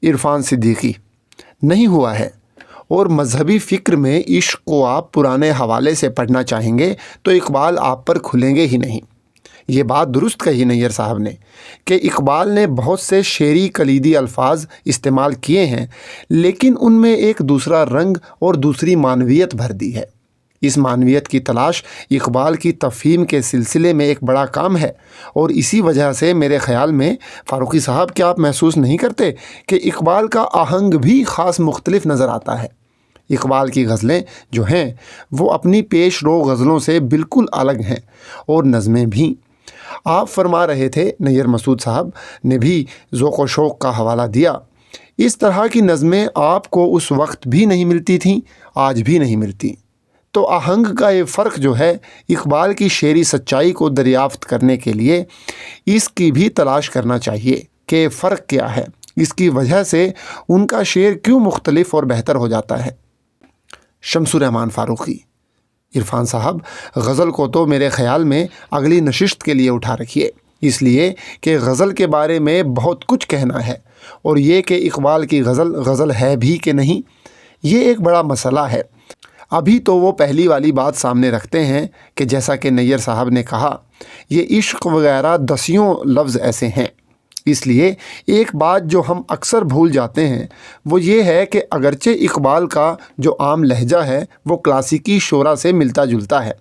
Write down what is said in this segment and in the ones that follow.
عرفان صدیقی نہیں ہوا ہے، اور مذہبی فکر میں عشق کو آپ پرانے حوالے سے پڑھنا چاہیں گے تو اقبال آپ پر کھلیں گے ہی نہیں۔ یہ بات درست کہی نیّر صاحب نے کہ اقبال نے بہت سے شعری کلیدی الفاظ استعمال کیے ہیں، لیکن ان میں ایک دوسرا رنگ اور دوسری معنویت بھر دی ہے۔ اس معنویت کی تلاش اقبال کی تفہیم کے سلسلے میں ایک بڑا کام ہے، اور اسی وجہ سے میرے خیال میں فاروقی صاحب کیا آپ محسوس نہیں کرتے کہ اقبال کا آہنگ بھی خاص مختلف نظر آتا ہے؟ اقبال کی غزلیں جو ہیں وہ اپنی پیش رو غزلوں سے بالکل الگ ہیں، اور نظمیں بھی۔ آپ فرما رہے تھے، نیّر مسعود صاحب نے بھی ذوق و شوق کا حوالہ دیا، اس طرح کی نظمیں آپ کو اس وقت بھی نہیں ملتی تھیں، آج بھی نہیں ملتی۔ تو آہنگ کا یہ فرق جو ہے، اقبال کی شعری سچائی کو دریافت کرنے کے لیے اس کی بھی تلاش کرنا چاہیے کہ یہ فرق کیا ہے، اس کی وجہ سے ان کا شعر کیوں مختلف اور بہتر ہو جاتا ہے۔ شمس الرحمن فاروقی: عرفان صاحب، غزل کو تو میرے خیال میں اگلی نشست کے لیے اٹھا رکھیے، اس لیے کہ غزل کے بارے میں بہت کچھ کہنا ہے، اور یہ کہ اقبال کی غزل غزل ہے بھی کہ نہیں، یہ ایک بڑا مسئلہ ہے۔ ابھی تو وہ پہلی والی بات سامنے رکھتے ہیں کہ جیسا کہ نیّر صاحب نے کہا، یہ عشق وغیرہ دسیوں لفظ ایسے ہیں۔ اس لیے ایک بات جو ہم اکثر بھول جاتے ہیں وہ یہ ہے کہ اگرچہ اقبال کا جو عام لہجہ ہے وہ کلاسیکی شعراء سے ملتا جلتا ہے،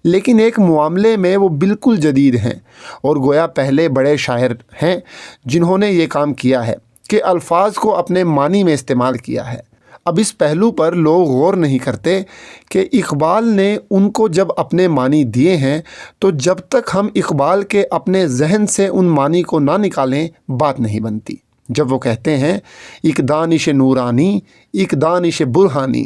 لیکن ایک معاملے میں وہ بالکل جدید ہیں، اور گویا پہلے بڑے شاعر ہیں جنہوں نے یہ کام کیا ہے کہ الفاظ کو اپنے معنی میں استعمال کیا ہے۔ اب اس پہلو پر لوگ غور نہیں کرتے کہ اقبال نے ان کو جب اپنے معنی دیے ہیں تو جب تک ہم اقبال کے اپنے ذہن سے ان معنی کو نہ نکالیں بات نہیں بنتی۔ جب وہ کہتے ہیں ایک دانش نورانی ایک دانش برہانی،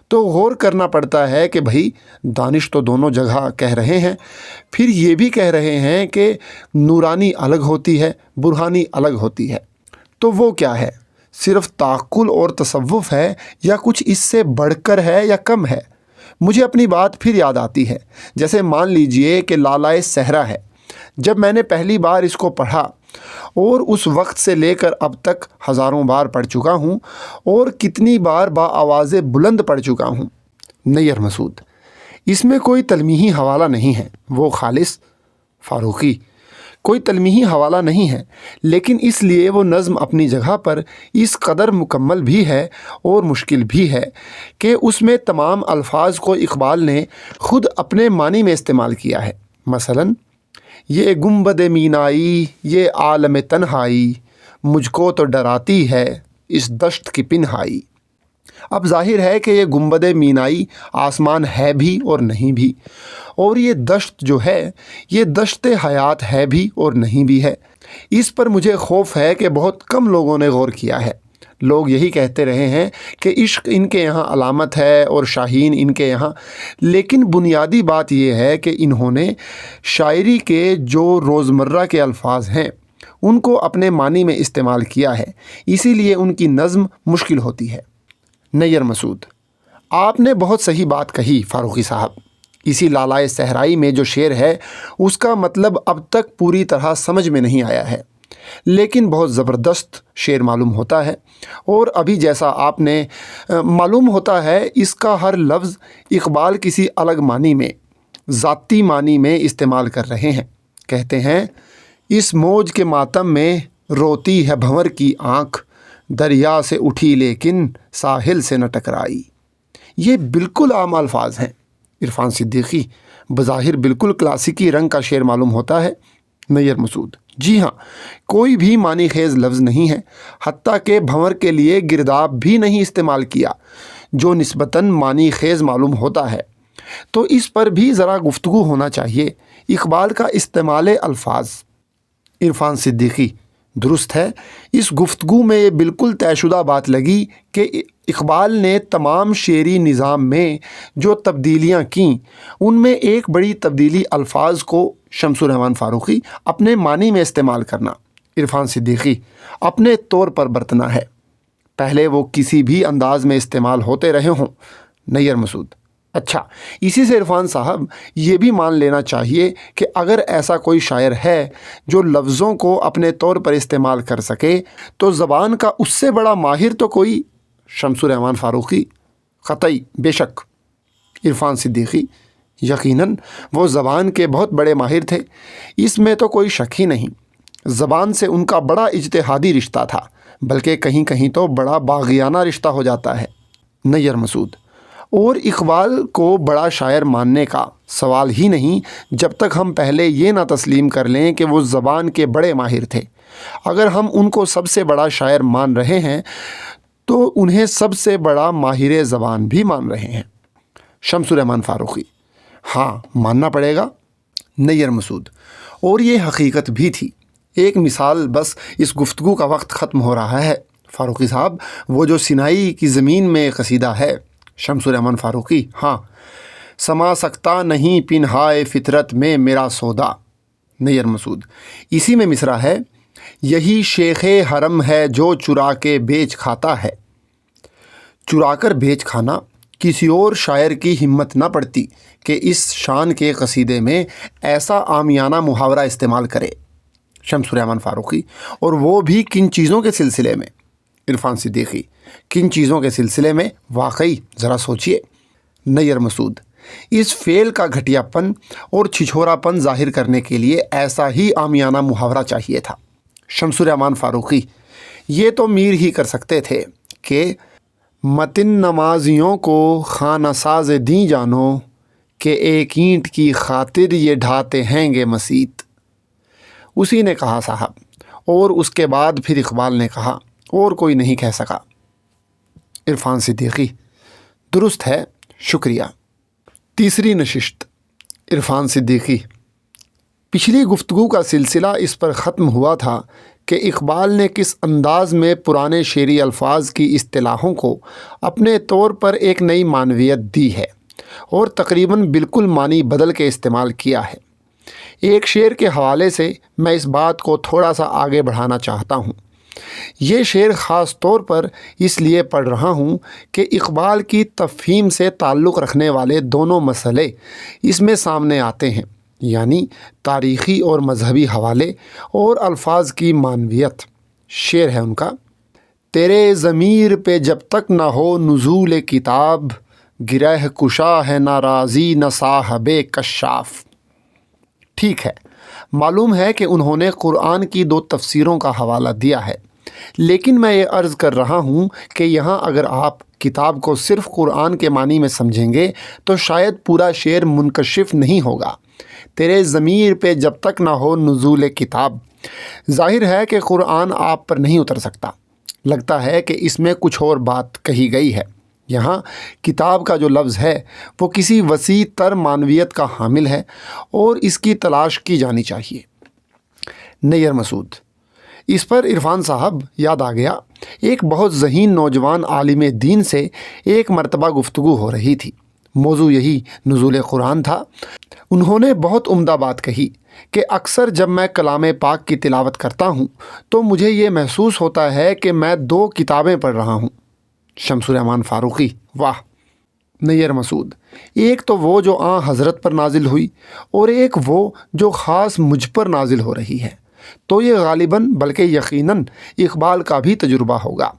تو غور کرنا پڑتا ہے کہ بھئی دانش تو دونوں جگہ کہہ رہے ہیں، پھر یہ بھی کہہ رہے ہیں کہ نورانی الگ ہوتی ہے، برہانی الگ ہوتی ہے، تو وہ کیا ہے؟ صرف تعقل اور تصوف ہے یا کچھ اس سے بڑھ کر ہے یا کم ہے؟ مجھے اپنی بات پھر یاد آتی ہے، جیسے مان لیجئے کہ لالائے صحرا ہے۔ جب میں نے پہلی بار اس کو پڑھا اور اس وقت سے لے کر اب تک ہزاروں بار پڑھ چکا ہوں، اور کتنی بار با آواز بلند پڑھ چکا ہوں۔ نیّر مسعود: اس میں کوئی تلمیحی حوالہ نہیں ہے، وہ خالص۔ فاروقی: کوئی تلمیحی حوالہ نہیں ہے، لیکن اس لیے وہ نظم اپنی جگہ پر اس قدر مکمل بھی ہے اور مشکل بھی ہے کہ اس میں تمام الفاظ کو اقبال نے خود اپنے معنی میں استعمال کیا ہے۔ مثلاً یہ گنبد مینائی یہ عالم تنہائی، مجھ کو تو ڈراتی ہے اس دشت کی پنہائی۔ اب ظاہر ہے کہ یہ گنبد مینائی آسمان ہے بھی اور نہیں بھی، اور یہ دشت جو ہے یہ دشت حیات ہے بھی اور نہیں بھی ہے۔ اس پر مجھے خوف ہے کہ بہت کم لوگوں نے غور کیا ہے۔ لوگ یہی کہتے رہے ہیں کہ عشق ان کے یہاں علامت ہے اور شاہین ان کے یہاں، لیکن بنیادی بات یہ ہے کہ انہوں نے شاعری کے جو روزمرہ کے الفاظ ہیں ان کو اپنے معنی میں استعمال کیا ہے، اسی لیے ان کی نظم مشکل ہوتی ہے۔ نیّر مسعود: آپ نے بہت صحیح بات کہی فاروقی صاحب۔ اسی لالائے صحرائی میں جو شعر ہے اس کا مطلب اب تک پوری طرح سمجھ میں نہیں آیا ہے، لیکن بہت زبردست شعر معلوم ہوتا ہے، اور ابھی جیسا آپ نے معلوم ہوتا ہے اس کا ہر لفظ اقبال کسی الگ معنی میں، ذاتی معنی میں استعمال کر رہے ہیں۔ کہتے ہیں اس موج کے ماتم میں روتی ہے بھنور کی آنکھ، دریا سے اٹھی لیکن ساحل سے نہ ٹکرائی۔ یہ بالکل عام الفاظ ہیں۔ عرفان صدیقی: بظاہر بالکل کلاسیکی رنگ کا شعر معلوم ہوتا ہے۔ نیّر مسعود: جی ہاں، کوئی بھی معنی خیز لفظ نہیں ہے، حتیٰ کہ بھنور کے لیے گرداب بھی نہیں استعمال کیا جو نسبتاً معنی خیز معلوم ہوتا ہے، تو اس پر بھی ذرا گفتگو ہونا چاہیے۔ اقبال کا استعمال الفاظ۔ عرفان صدیقی: درست ہے، اس گفتگو میں یہ بالکل طے شدہ بات لگی کہ اقبال نے تمام شعری نظام میں جو تبدیلیاں کیں ان میں ایک بڑی تبدیلی الفاظ کو شمس الرحمن فاروقی اپنے معنی میں استعمال کرنا، عرفان صدیقی اپنے طور پر برتنا ہے۔ پہلے وہ کسی بھی انداز میں استعمال ہوتے رہے ہوں۔ نیّر مسعود: اچھا، اسی سے عرفان صاحب یہ بھی مان لینا چاہیے کہ اگر ایسا کوئی شاعر ہے جو لفظوں کو اپنے طور پر استعمال کر سکے تو زبان کا اس سے بڑا ماہر تو کوئی شمس الرحمن فاروقی، قطعی، بے شک۔ عرفان صدیقی: یقیناً وہ زبان کے بہت بڑے ماہر تھے، اس میں تو کوئی شک ہی نہیں۔ زبان سے ان کا بڑا اجتہادی رشتہ تھا، بلکہ کہیں کہیں تو بڑا باغیانہ رشتہ ہو جاتا ہے۔ نیّر مسعود: اور اقبال کو بڑا شاعر ماننے کا سوال ہی نہیں جب تک ہم پہلے یہ نہ تسلیم کر لیں کہ وہ زبان کے بڑے ماہر تھے۔ اگر ہم ان کو سب سے بڑا شاعر مان رہے ہیں تو انہیں سب سے بڑا ماہر زبان بھی مان رہے ہیں۔ شمس الرحمن فاروقی: ہاں، ماننا پڑے گا۔ نیّر مسعود: اور یہ حقیقت بھی تھی۔ ایک مثال بس، اس گفتگو کا وقت ختم ہو رہا ہے۔ فاروقی صاحب، وہ جو سینائی کی زمین میں قصیدہ ہے۔ شمس الرحمن فاروقی: ہاں۔ سما سکتا نہیں پنہائے فطرت میں میرا سودا۔ نیّر مسعود: اسی میں مصرع ہے: یہی شیخ حرم ہے جو چرا کے بیچ کھاتا ہے۔ چرا کر بیچ کھانا کسی اور شاعر کی ہمت نہ پڑتی کہ اس شان کے قصیدے میں ایسا عامیانہ محاورہ استعمال کرے۔ شمس الرحمن فاروقی: اور وہ بھی کن چیزوں کے سلسلے میں؟ عرفان صدیقی: کن چیزوں کے سلسلے میں؟ واقعی ذرا سوچئے۔ نیّر مسعود: اس فعل کا گھٹیا پن اور چھچھورا پن ظاہر کرنے کے لیے ایسا ہی عامیانہ محاورہ چاہیے تھا۔ شمس الرحمن فاروقی: یہ تو میر ہی کر سکتے تھے کہ متن نمازیوں کو خانہ ساز دیں جانو کہ ایک اینٹ کی خاطر یہ ڈھاتے ہیں گے مسیت۔ اسی نے کہا صاحب، اور اس کے بعد پھر اقبال نے کہا، اور کوئی نہیں کہہ سکا۔ عرفان صدیقی: درست ہے، شکریہ۔ تیسری نشست۔ عرفان صدیقی: پچھلی گفتگو کا سلسلہ اس پر ختم ہوا تھا کہ اقبال نے کس انداز میں پرانے شعری الفاظ کی اصطلاحوں کو اپنے طور پر ایک نئی معنویت دی ہے اور تقریباً بالکل معنی بدل کے استعمال کیا ہے۔ ایک شعر کے حوالے سے میں اس بات کو تھوڑا سا آگے بڑھانا چاہتا ہوں۔ یہ شعر خاص طور پر اس لیے پڑھ رہا ہوں کہ اقبال کی تفہیم سے تعلق رکھنے والے دونوں مسئلے اس میں سامنے آتے ہیں، یعنی تاریخی اور مذہبی حوالے اور الفاظ کی معنویت۔ شعر ہے ان کا: تیرے ضمیر پہ جب تک نہ ہو نزول کتاب، گرہ کشا ہے نہ رازی نہ صاحب کشاف۔ ٹھیک ہے، معلوم ہے کہ انہوں نے قرآن کی 2 تفسیروں کا حوالہ دیا ہے، لیکن میں یہ عرض کر رہا ہوں کہ یہاں اگر آپ کتاب کو صرف قرآن کے معنی میں سمجھیں گے تو شاید پورا شعر منکشف نہیں ہوگا۔ تیرے ضمیر پہ جب تک نہ ہو نزول کتاب، ظاہر ہے کہ قرآن آپ پر نہیں اتر سکتا۔ لگتا ہے کہ اس میں کچھ اور بات کہی گئی ہے۔ یہاں کتاب کا جو لفظ ہے وہ کسی وسیع تر معنویت کا حامل ہے اور اس کی تلاش کی جانی چاہیے۔ نیّر مسعود: اس پر عرفان صاحب یاد آ گیا، ایک بہت ذہین نوجوان عالم دین سے ایک مرتبہ گفتگو ہو رہی تھی، موضوع یہی نزول قرآن تھا۔ انہوں نے بہت عمدہ بات کہی کہ اکثر جب میں کلام پاک کی تلاوت کرتا ہوں تو مجھے یہ محسوس ہوتا ہے کہ میں 2 کتابیں پڑھ رہا ہوں۔ شمس الرحمن فاروقی: واہ۔ نیّر مسعود: ایک تو وہ جو آن حضرت پر نازل ہوئی اور ایک وہ جو خاص مجھ پر نازل ہو رہی ہے، تو یہ غالباً بلکہ یقیناً اقبال کا بھی تجربہ ہوگا۔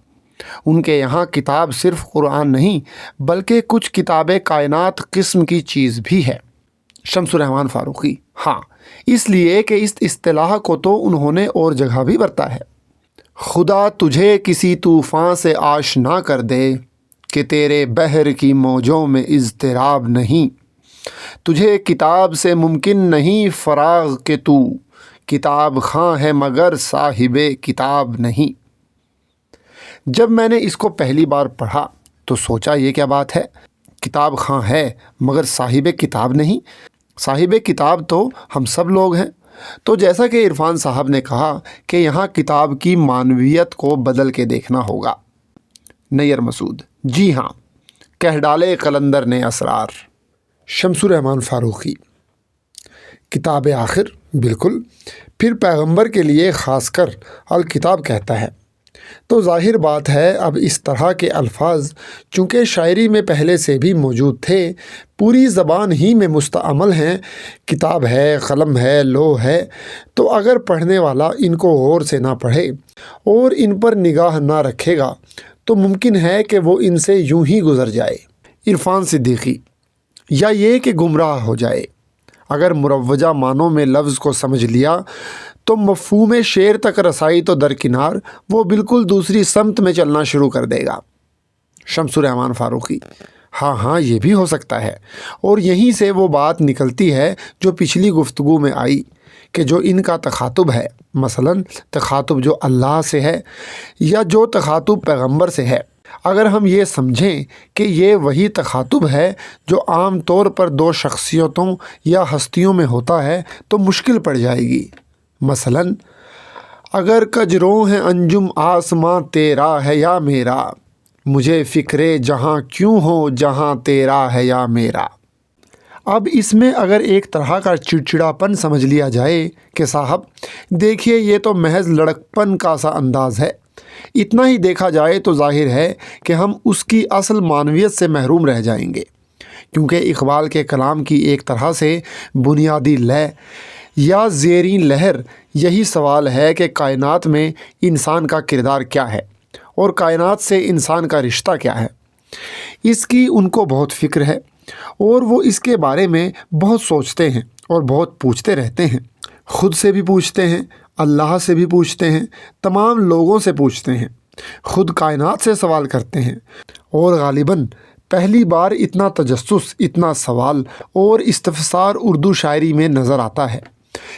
ان کے یہاں کتاب صرف قرآن نہیں بلکہ کچھ کتاب کائنات قسم کی چیز بھی ہے۔ شمس الرحمن فاروقی: ہاں، اس لیے کہ اس اصطلاح کو تو انہوں نے اور جگہ بھی برتا ہے۔ خدا تجھے کسی طوفان سے آشنا کر دے کہ تیرے بحر کی موجوں میں اضطراب نہیں، تجھے کتاب سے ممکن نہیں فراغ کہ تو کتاب خواں ہے مگر صاحب کتاب نہیں۔ جب میں نے اس کو پہلی بار پڑھا تو سوچا یہ کیا بات ہے، کتاب خواں ہے مگر صاحب کتاب نہیں؟ صاحب کتاب تو ہم سب لوگ ہیں۔ تو جیسا کہ عرفان صاحب نے کہا کہ یہاں کتاب کی معنویت کو بدل کے دیکھنا ہوگا۔ نیّر مسعود: جی ہاں، کہہ ڈالے قلندر نے اسرار۔ شمس الرحمن فاروقی: کتاب آخر، بالکل۔ پھر پیغمبر کے لیے خاص کر الکتاب کہتا ہے۔ تو ظاہر بات ہے اب اس طرح کے الفاظ چونکہ شاعری میں پہلے سے بھی موجود تھے، پوری زبان ہی میں مستعمل ہیں، کتاب ہے، قلم ہے، لوح ہے، تو اگر پڑھنے والا ان کو غور سے نہ پڑھے اور ان پر نگاہ نہ رکھے گا تو ممکن ہے کہ وہ ان سے یوں ہی گزر جائے۔ عرفان صدیقی: یا یہ کہ گمراہ ہو جائے۔ اگر مروجہ معنوں میں لفظ کو سمجھ لیا تو مفہوم شعر تک رسائی تو درکنار، وہ بالکل دوسری سمت میں چلنا شروع کر دے گا۔ شمس الرحمن فاروقی: ہاں یہ بھی ہو سکتا ہے، اور یہیں سے وہ بات نکلتی ہے جو پچھلی گفتگو میں آئی کہ جو ان کا تخاطب ہے، مثلاً تخاطب جو اللہ سے ہے یا جو تخاطب پیغمبر سے ہے، اگر ہم یہ سمجھیں کہ یہ وہی تخاطب ہے جو عام طور پر دو شخصیتوں یا ہستیوں میں ہوتا ہے تو مشکل پڑ جائے گی۔ مثلاً اگر کجروں ہے انجم آسماں تیرا ہے یا میرا، مجھے فکرے جہاں کیوں ہو جہاں تیرا ہے یا میرا۔ اب اس میں اگر ایک طرح کا چڑچڑاپن سمجھ لیا جائے کہ صاحب دیکھیے یہ تو محض لڑکپن کا سا انداز ہے، اتنا ہی دیکھا جائے تو ظاہر ہے کہ ہم اس کی اصل معنویت سے محروم رہ جائیں گے، کیونکہ اقبال کے کلام کی ایک طرح سے بنیادی لے یا زیریں لہر یہی سوال ہے کہ کائنات میں انسان کا کردار کیا ہے اور کائنات سے انسان کا رشتہ کیا ہے۔ اس کی ان کو بہت فکر ہے اور وہ اس کے بارے میں بہت سوچتے ہیں اور بہت پوچھتے رہتے ہیں، خود سے بھی پوچھتے ہیں، اللہ سے بھی پوچھتے ہیں، تمام لوگوں سے پوچھتے ہیں، خود کائنات سے سوال کرتے ہیں، اور غالباً پہلی بار اتنا تجسس، اتنا سوال اور استفسار اردو شاعری میں نظر آتا ہے،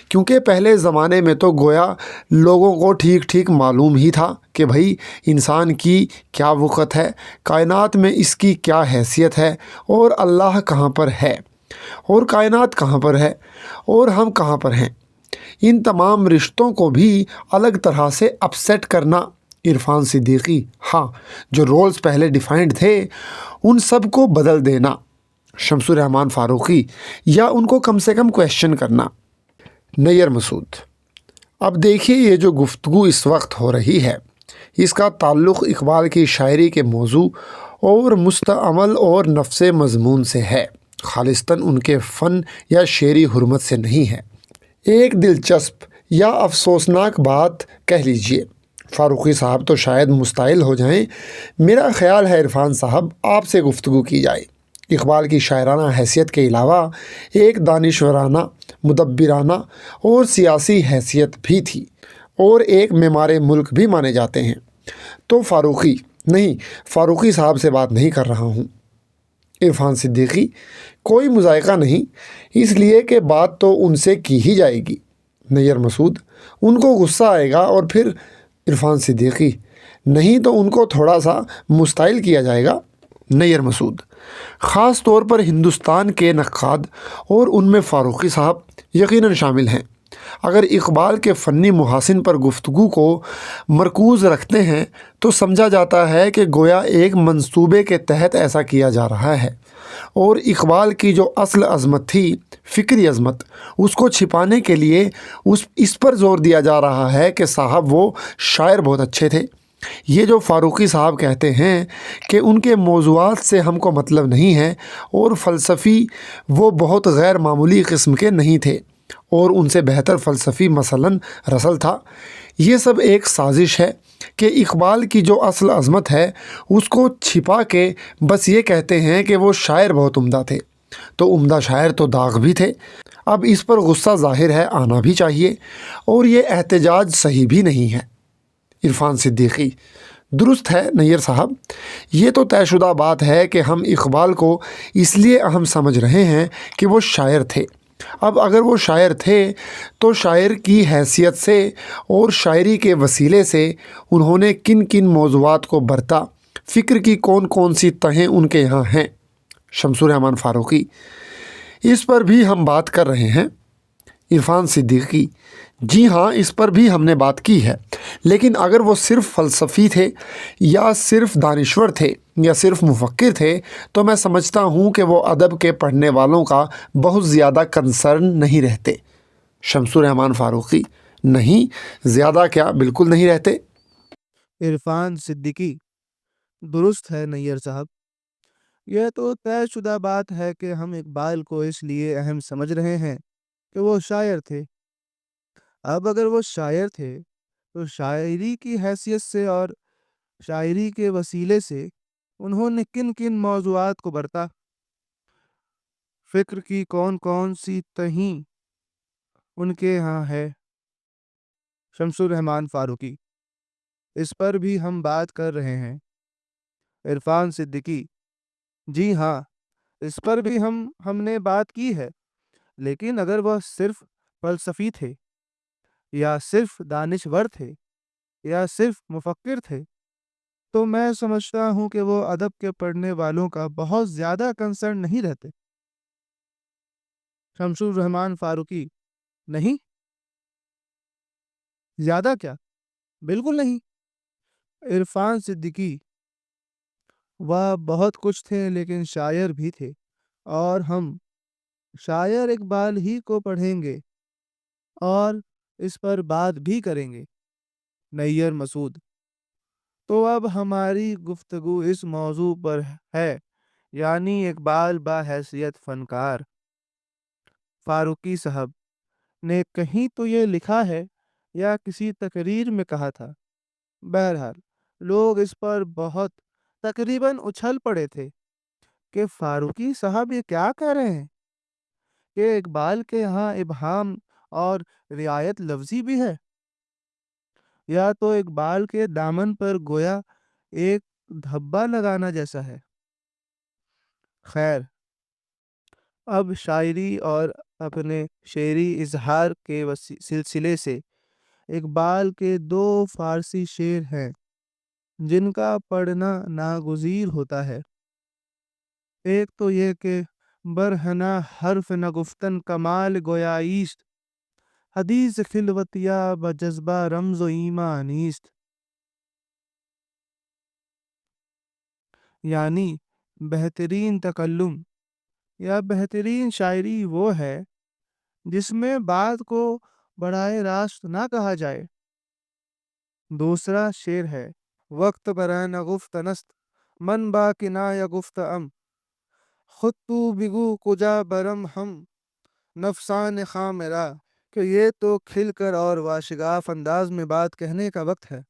کیونکہ پہلے زمانے میں تو گویا لوگوں کو ٹھیک ٹھیک معلوم ہی تھا کہ بھائی انسان کی کیا وقت ہے، کائنات میں اس کی کیا حیثیت ہے، اور اللہ کہاں پر ہے اور کائنات کہاں پر ہے اور ہم کہاں پر ہیں۔ ان تمام رشتوں کو بھی الگ طرح سے اپسیٹ کرنا۔ عرفان صدیقی: ہاں، جو رولز پہلے ڈیفائنڈ تھے ان سب کو بدل دینا۔ شمس الرحمن فاروقی: یا ان کو کم سے کم کویشچن کرنا۔ نیّر مسعود: اب دیکھیے یہ جو گفتگو اس وقت ہو رہی ہے اس کا تعلق اقبال کی شاعری کے موضوع اور مستعمل اور نفس مضمون سے ہے، خالصتاً ان کے فن یا شعری حرمت سے نہیں ہے۔ ایک دلچسپ یا افسوسناک بات کہہ لیجئے، فاروقی صاحب تو شاید مستعل ہو جائیں، میرا خیال ہے عرفان صاحب آپ سے گفتگو کی جائے۔ اقبال کی شاعرانہ حیثیت کے علاوہ ایک دانشورانہ، مدبرانہ اور سیاسی حیثیت بھی تھی، اور ایک معمار ملک بھی مانے جاتے ہیں۔ تو فاروقی صاحب سے بات نہیں کر رہا ہوں۔ عرفان صدیقی: کوئی مذائقہ نہیں، اس لیے کہ بات تو ان سے کی ہی جائے گی۔ نیّر مسعود: ان کو غصہ آئے گا اور پھر؟ عرفان صدیقی: نہیں تو ان کو تھوڑا سا مستعل کیا جائے گا۔ نیّر مسعود: خاص طور پر ہندوستان کے نقاد اور ان میں فاروقی صاحب یقیناً شامل ہیں، اگر اقبال کے فنی محاسن پر گفتگو کو مرکوز رکھتے ہیں تو سمجھا جاتا ہے کہ گویا ایک منصوبے کے تحت ایسا کیا جا رہا ہے، اور اقبال کی جو اصل عظمت تھی، فکری عظمت، اس کو چھپانے کے لیے اس پر زور دیا جا رہا ہے کہ صاحب وہ شاعر بہت اچھے تھے۔ یہ جو فاروقی صاحب کہتے ہیں کہ ان کے موضوعات سے ہم کو مطلب نہیں ہے اور فلسفی وہ بہت غیر معمولی قسم کے نہیں تھے اور ان سے بہتر فلسفی مثلاً رسل تھا، یہ سب ایک سازش ہے کہ اقبال کی جو اصل عظمت ہے اس کو چھپا کے بس یہ کہتے ہیں کہ وہ شاعر بہت عمدہ تھے، تو عمدہ شاعر تو داغ بھی تھے۔ اب اس پر غصہ ظاہر ہے آنا بھی چاہیے، اور یہ احتجاج صحیح بھی نہیں ہے۔ عرفان صدیقی: درست ہے نیّر صاحب، یہ تو طے شدہ بات ہے کہ ہم اقبال کو اس لیے اہم سمجھ رہے ہیں کہ وہ شاعر تھے۔ اب اگر وہ شاعر تھے تو شاعر کی حیثیت سے اور شاعری کے وسیلے سے انہوں نے کن کن موضوعات کو برتا، فکر کی کون کون سی تہیں ان کے یہاں ہیں۔ شمس الرحمن فاروقی: اس پر بھی ہم بات کر رہے ہیں۔ عرفان صدیقی: جی ہاں، اس پر بھی ہم نے بات کی ہے، لیکن اگر وہ صرف فلسفی تھے یا صرف دانشور تھے یا صرف مفکر تھے تو میں سمجھتا ہوں کہ وہ ادب کے پڑھنے والوں کا بہت زیادہ کنسرن نہیں رہتے۔ شمس الرحمن فاروقی: نہیں، زیادہ کیا، بالکل نہیں رہتے۔ عرفان صدیقی: درست ہے نیّر صاحب، یہ تو طے شدہ بات ہے کہ ہم اقبال کو اس لیے اہم سمجھ رہے ہیں کہ وہ شاعر تھے۔ اب اگر وہ شاعر تھے تو شاعری کی حیثیت سے اور شاعری کے وسیلے سے انہوں نے کن کن موضوعات کو برتا، فکر کی کون کون سی تہیں ان کے ہاں ہے؟ شمس الرحمن فاروقی: اس پر بھی ہم بات کر رہے ہیں۔ عرفان صدیقی: جی ہاں، اس پر بھی ہم نے بات کی ہے، لیکن اگر وہ صرف فلسفی تھے یا صرف دانشور تھے یا صرف مفکر تھے تو میں سمجھتا ہوں کہ وہ ادب کے پڑھنے والوں کا بہت زیادہ کنسرن نہیں رہتے۔ شمس الرحمن فاروقی: نہیں، زیادہ کیا، بالکل نہیں۔ عرفان صدیقی: وہ بہت کچھ تھے لیکن شاعر بھی تھے، اور ہم شاعر اقبال ہی کو پڑھیں گے اور اس پر بات بھی کریں گے۔ نیّر مسعود: تو اب ہماری گفتگو اس موضوع پر ہے، یعنی اقبال بحیثیت فنکار۔ فاروقی صاحب نے کہیں تو یہ لکھا ہے یا کسی تقریر میں کہا تھا، بہرحال لوگ اس پر بہت تقریباً اچھل پڑے تھے کہ فاروقی صاحب یہ کیا کہہ رہے ہیں کہ اقبال کے ہاں ابہام اور رعایت لفظی بھی ہے، یا تو اقبال کے دامن پر گویا ایک دھبا لگانا جیسا ہے۔ خیر، اب شاعری اور اپنے شعری اظہار کے سلسلے سے اقبال کے دو فارسی شعر ہیں جن کا پڑھنا ناگزیر ہوتا ہے۔ ایک تو یہ کہ برہنہ حرف نگفتن کمال گویائیست، حدیث خلوتیا بجذبہ رمز و ایماں نیست، یعنی بہترین تکلم یا بہترین شاعری وہ ہے جس میں بات کو براہ راست نہ کہا جائے۔ دوسرا شعر ہے: وقت برائے نہ گفت نست من با کنایہ گفت ام، خود تو بگو کجا برم ہم نفسان خاں میرا، کہ یہ تو کھل کر اور واشگاف انداز میں بات کہنے کا وقت ہے،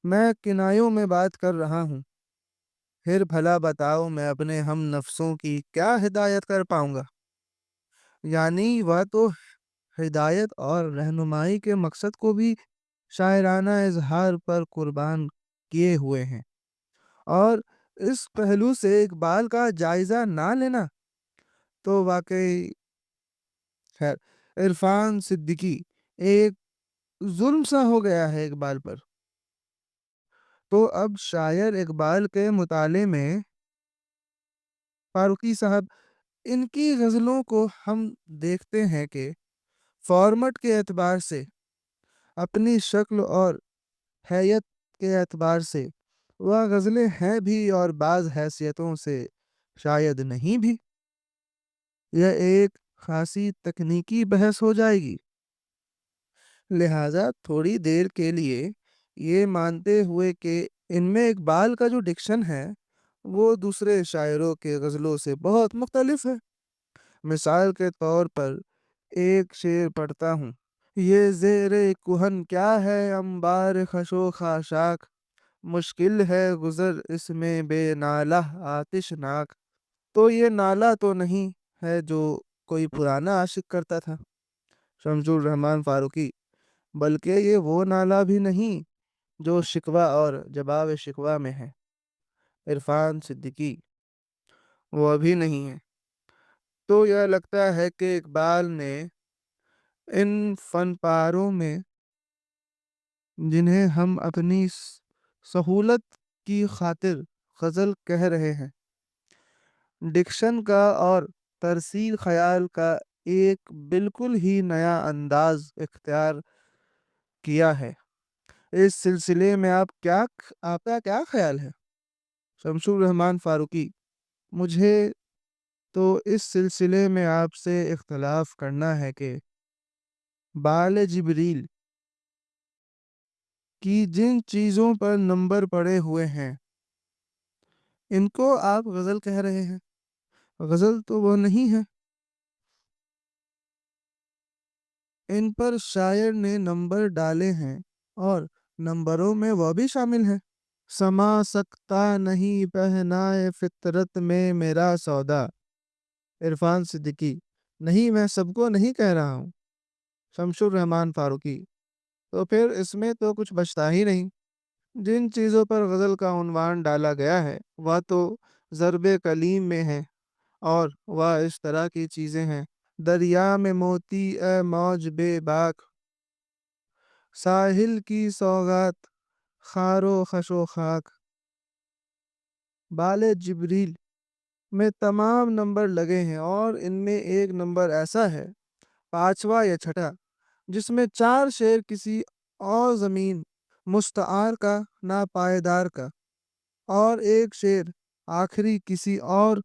میں کنایوں میں بات کر رہا ہوں، پھر بھلا بتاؤ میں اپنے ہم نفسوں کی کیا ہدایت کر پاؤں گا۔ یعنی وہ تو ہدایت اور رہنمائی کے مقصد کو بھی شاعرانہ اظہار پر قربان کیے ہوئے ہیں، اور اس پہلو سے اقبال کا جائزہ نہ لینا تو واقعی خیر۔ عرفان صدیقی: ایک ظلم سا ہو گیا ہے اقبال پر۔ تو اب شاعر اقبال کے مطالعے میں فاروقی صاحب ان کی غزلوں کو ہم دیکھتے ہیں کہ فارمیٹ کے اعتبار سے، اپنی شکل اور حیت کے اعتبار سے وہ غزلیں ہیں بھی اور بعض حیثیتوں سے شاید نہیں بھی۔ یہ ایک خاصی تکنیکی بحث ہو جائے گی، لہٰذا تھوڑی دیر کے لیے یہ مانتے ہوئے کہ ان میں اقبال کا جو ڈکشن ہے وہ دوسرے شاعروں کے غزلوں سے بہت مختلف ہے۔ مثال کے طور پر ایک شعر پڑھتا ہوں: یہ زیر کہن کیا ہے انبار خشو خاشاک، مشکل ہے گزر اس میں بے نالہ آتش ناک۔ تو یہ نالہ تو نہیں ہے جو کوئی پرانا عاشق کرتا تھا، شمس الرحمن فاروقی، بلکہ یہ وہ نالہ بھی نہیں جو شکوہ اور جواب شکوہ میں ہے۔ عرفان صدیقی: وہ بھی نہیں ہے۔ تو یہ لگتا ہے کہ اقبال نے ان فن پاروں میں جنہیں ہم اپنی سہولت کی خاطر غزل کہہ رہے ہیں، ڈکشن کا اور ترسیل خیال کا ایک بالکل ہی نیا انداز اختیار کیا ہے۔ اس سلسلے میں آپ کا کیا خیال ہے؟ شمس الرحمن فاروقی: مجھے تو اس سلسلے میں آپ سے اختلاف کرنا ہے کہ بال جبریل کہ جن چیزوں پر نمبر پڑے ہوئے ہیں ان کو آپ غزل کہہ رہے ہیں۔ غزل تو وہ نہیں ہے، ان پر شاعر نے نمبر ڈالے ہیں اور نمبروں میں وہ بھی شامل ہیں۔ سما سکتا نہیں پہنائے فطرت میں میرا سودا، عرفان صدیقی۔ نہیں، میں سب کو نہیں کہہ رہا ہوں، شمس الرحمن فاروقی۔ تو پھر اس میں تو کچھ بچتا ہی نہیں۔ جن چیزوں پر غزل کا عنوان ڈالا گیا ہے وہ تو ضرب کلیم میں ہے، اور وہ اس طرح کی چیزیں ہیں: دریا میں موتی اے موج بے باک، ساحل کی سوغات خار و خش و خاک، بال جبریل میں تمام نمبر لگے ہیں، اور ان میں ایک نمبر ایسا ہے، پانچواں یا چھٹا، جس میں 4 شعر کسی اور زمین مستعار کا ناپائیدار کا، اور ایک شعر آخری کسی اور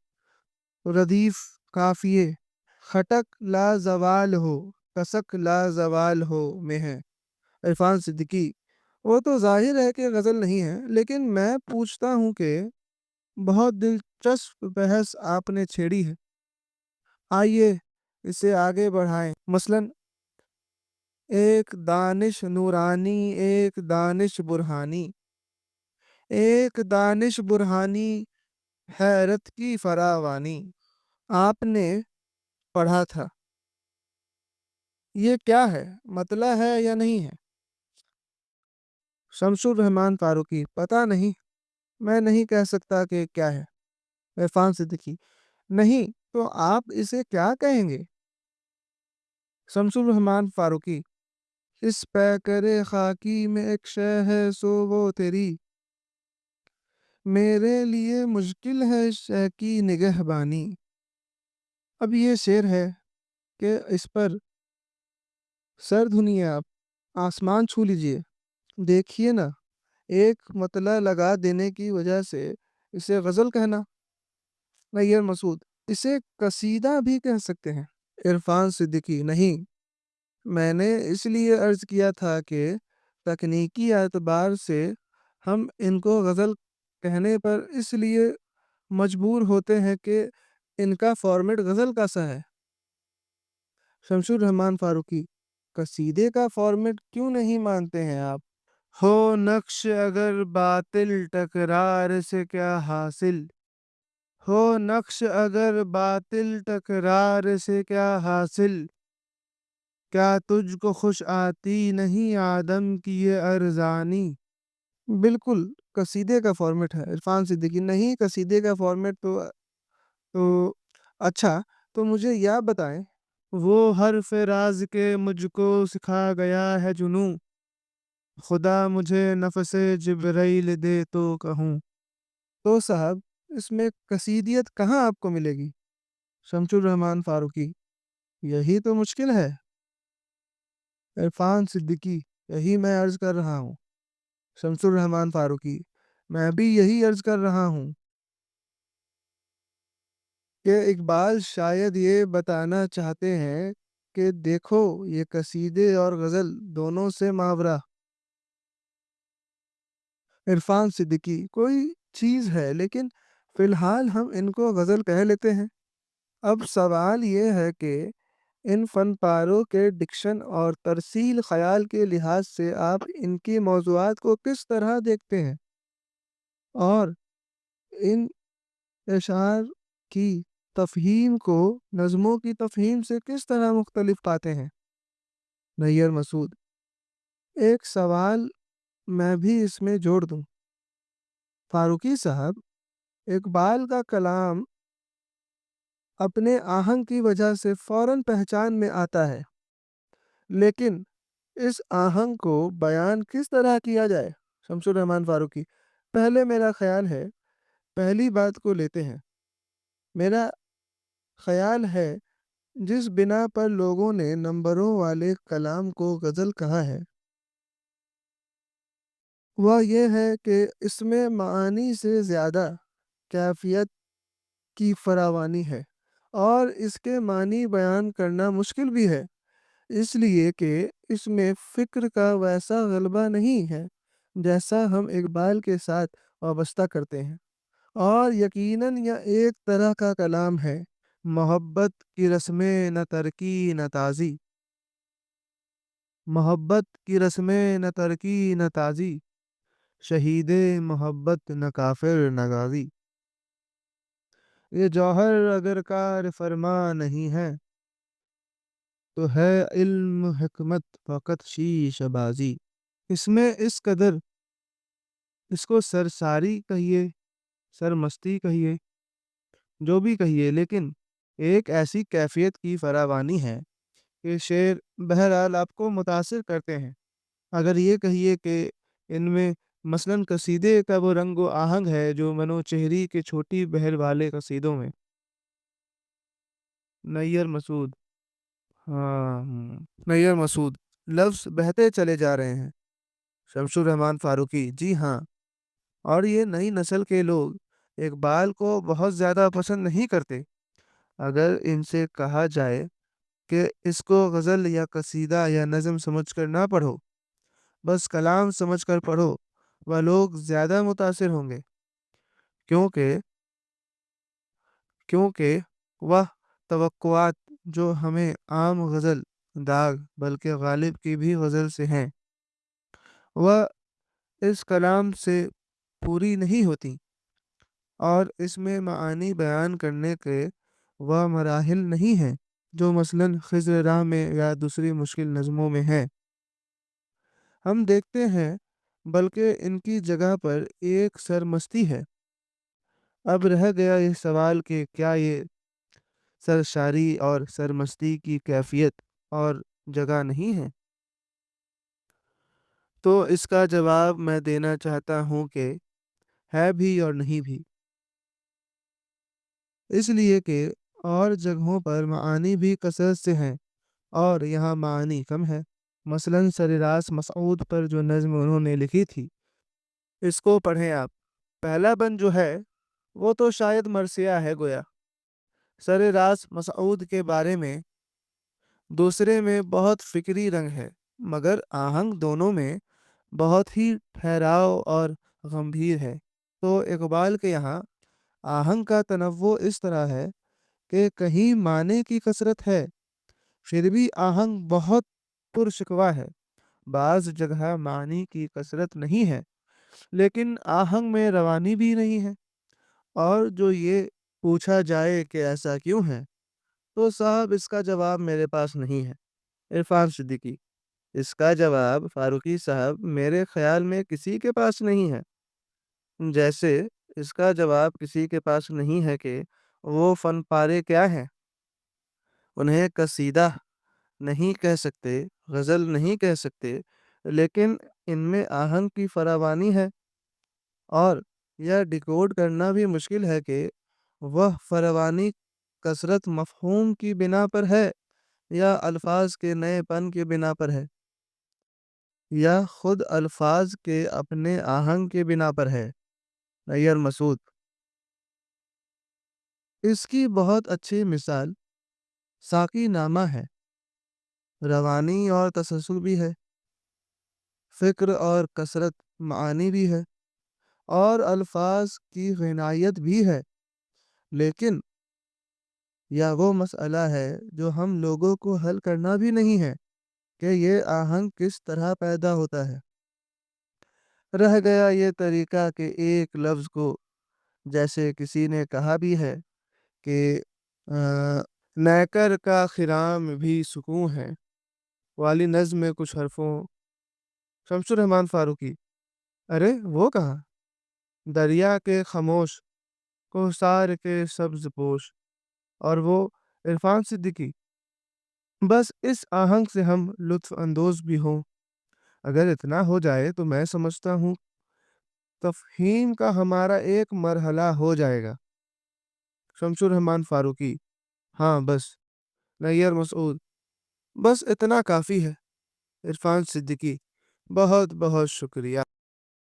ردیف قافیے خٹک لا زوال ہو کسک لا زوال ہو میں ہے۔ عرفان صدیقی: وہ تو ظاہر ہے کہ غزل نہیں ہے، لیکن میں پوچھتا ہوں کہ بہت دلچسپ بحث آپ نے چھیڑی ہے، آئیے اسے آگے بڑھائیں۔ مثلاً ایک دانش نورانی، ایک دانش برہانی، ایک دانش برہانی حیرت کی فراوانی۔ آپ نے پڑھا تھا، یہ کیا ہے، مطلع ہے یا نہیں ہے؟ شمس الرحمن فاروقی: پتہ نہیں، میں نہیں کہہ سکتا کہ کیا ہے۔ عرفان صدیقی: نہیں تو آپ اسے کیا کہیں گے؟ شمس الرحمن فاروقی: اس پیکرِ خاکی میں ایک شے ہے سو وہ تیری، میرے لیے مشکل ہے اس شے کی نگہبانی۔ اب یہ شعر ہے کہ اس پر سر دھنیے، آپ آسمان چھو لیجئے، دیکھیے نا، ایک مطلع لگا دینے کی وجہ سے اسے غزل کہنا۔ نیّر مسعود: اسے قصیدہ بھی کہہ سکتے ہیں۔ عرفان صدیقی: نہیں، میں نے اس لیے عرض کیا تھا کہ تکنیکی اعتبار سے ہم ان کو غزل کہنے پر اس لیے مجبور ہوتے ہیں کہ ان کا فارمیٹ غزل کا سا ہے۔ شمس الرحمن فاروقی: قصیدے کا فارمیٹ کیوں نہیں مانتے ہیں آپ؟ ہو نقش اگر باطل ٹکرار سے کیا حاصل، ہو نقش اگر باطل ٹکرار سے کیا حاصل، کیا تجھ کو خوش آتی نہیں آدم کی یہ ارزانی۔ بالکل قصیدے کا فارمیٹ ہے۔ عرفان صدیقی: نہیں، قصیدے کا فارمیٹ تو اچھا، تو مجھے یہ بتائیں، وہ حرف راز کے مجھ کو سکھا گیا ہے جنوں، خدا مجھے نفس جبرائیل دے تو کہوں۔ تو صاحب اس میں قصیدیت کہاں آپ کو ملے گی؟ شمس الرحمن فاروقی: یہی تو مشکل ہے۔ عرفان صدیقی: یہی میں عرض کر رہا ہوں۔ شمس الرحمن فاروقی: میں بھی یہی عرض کر رہا ہوں کہ اقبال شاید یہ بتانا چاہتے ہیں کہ دیکھو یہ قصیدے اور غزل دونوں سے ماورا۔ عرفان صدیقی: کوئی چیز ہے، لیکن فی الحال ہم ان کو غزل کہہ لیتے ہیں۔ اب سوال یہ ہے کہ ان فن پاروں کے ڈکشن اور ترسیل خیال کے لحاظ سے آپ ان کی موضوعات کو کس طرح دیکھتے ہیں، اور ان اشعار کی تفہیم کو نظموں کی تفہیم سے کس طرح مختلف پاتے ہیں؟ نیّر مسعود: ایک سوال میں بھی اس میں جوڑ دوں۔ فاروقی صاحب، اقبال کا کلام اپنے آہنگ کی وجہ سے فوراً پہچان میں آتا ہے، لیکن اس آہنگ کو بیان کس طرح کیا جائے؟ شمس الرحمن فاروقی: پہلے میرا خیال ہے، پہلی بات کو لیتے ہیں۔ میرا خیال ہے جس بنا پر لوگوں نے نمبروں والے کلام کو غزل کہا ہے وہ یہ ہے کہ اس میں معانی سے زیادہ کیفیت کی فراوانی ہے، اور اس کے معنی بیان کرنا مشکل بھی ہے، اس لیے کہ اس میں فکر کا ویسا غلبہ نہیں ہے جیسا ہم اقبال کے ساتھ وابستہ کرتے ہیں، اور یقیناً یہ ایک طرح کا کلام ہے، محبت کی رسمیں نہ ترکی نہ تازی، محبت کی رسمیں نہ ترکی نہ تازی، شہید محبت نہ کافر نہ غازی، یہ جوہر اگر کار فرما نہیں ہے تو ہے علم حکمت فقط شیش بازی۔ اس میں اس قدر اس کو سرساری کہیے، سرمستی کہیے، جو بھی کہیے، لیکن ایک ایسی کیفیت کی فراوانی ہے کہ شعر بہرحال آپ کو متاثر کرتے ہیں۔ اگر یہ کہیے کہ ان میں مثلاً قصیدے کا وہ رنگ و آہنگ ہے جو منوچہری کے چھوٹی بہر والے قصیدوں میں، نیر مسعود، نیر مسعود، لفظ بہتے چلے جا رہے ہیں، شمس الرحمن فاروقی، جی ہاں، اور یہ نئی نسل کے لوگ اقبال کو بہت زیادہ پسند نہیں کرتے۔ اگر ان سے کہا جائے کہ اس کو غزل یا قصیدہ یا نظم سمجھ کر نہ پڑھو، بس کلام سمجھ کر پڑھو، وہ لوگ زیادہ متاثر ہوں گے، کیونکہ کیونکہ وہ توقعات جو ہمیں عام غزل داغ بلکہ غالب کی بھی غزل سے ہیں، وہ اس کلام سے پوری نہیں ہوتی، اور اس میں معانی بیان کرنے کے وہ مراحل نہیں ہیں جو مثلاً خضر راہ میں یا دوسری مشکل نظموں میں ہیں۔ ہم دیکھتے ہیں بلکہ ان کی جگہ پر ایک سرمستی ہے۔ اب رہ گیا یہ سوال کہ کیا یہ سرشاری اور سرمستی کی کیفیت اور جگہ نہیں ہے؟ تو اس کا جواب میں دینا چاہتا ہوں کہ ہے بھی اور نہیں بھی، اس لیے کہ اور جگہوں پر معانی بھی کثرت سے ہیں اور یہاں معانی کم ہے۔ مثلاً سرراس مسعود پر جو نظم انہوں نے لکھی تھی، اس کو پڑھیں آپ۔ پہلا بند جو ہے وہ تو شاید مرثیہ ہے گویا سرراس مسعود کے بارے میں، دوسرے میں بہت فکری رنگ ہے، مگر آہنگ دونوں میں بہت ہی ٹھہراؤ اور گمبھیر ہے۔ تو اقبال کے یہاں آہنگ کا تنوع اس طرح ہے کہ کہیں معنی کی کثرت ہے، پھر بھی آہنگ بہت پرشکوہ ہے۔ بعض جگہ معنی کی کثرت نہیں ہے لیکن آہنگ میں روانی بھی نہیں ہے، اور جو یہ پوچھا جائے کہ ایسا کیوں ہے، تو صاحب اس کا جواب میرے پاس نہیں ہے، عرفان صدیقی، اس کا جواب فاروقی صاحب میرے خیال میں کسی کے پاس نہیں ہے، جیسے اس کا جواب کسی کے پاس نہیں ہے کہ وہ فن پارے کیا ہیں، انہیں قصیدہ نہیں کہہ سکتے، غزل نہیں کہہ سکتے، لیکن ان میں آہنگ کی فراوانی ہے، اور یہ ڈیکوڈ کرنا بھی مشکل ہے کہ وہ فراوانی کثرت مفہوم کی بنا پر ہے یا الفاظ کے نئے پن کی بنا پر ہے یا خود الفاظ کے اپنے آہنگ کی بنا پر ہے۔ نیر مسعود، اس کی بہت اچھی مثال ساقی نامہ ہے، روانی اور تسلسل بھی ہے، فکر اور کثرت معانی بھی ہے، اور الفاظ کی غنائیت بھی ہے، لیکن یہ وہ مسئلہ ہے جو ہم لوگوں کو حل کرنا بھی نہیں ہے کہ یہ آہنگ کس طرح پیدا ہوتا ہے۔ رہ گیا یہ طریقہ کہ ایک لفظ کو، جیسے کسی نے کہا بھی ہے کہ نیکر کا خرام بھی سکون ہے والی نظم میں کچھ حرفوں، شمس الرحمن فاروقی، ارے وہ کہاں، دریا کے خاموش کوثار کے سبز پوش، اور وہ عرفان صدیقی، بس اس آہنگ سے ہم لطف اندوز بھی ہوں، اگر اتنا ہو جائے تو میں سمجھتا ہوں تفہیم کا ہمارا ایک مرحلہ ہو جائے گا۔ شمس الرحمن فاروقی، ہاں بس۔ نیر مسعود، بس اتنا کافی ہے۔ عرفان صدیقی، بہت بہت شکریہ۔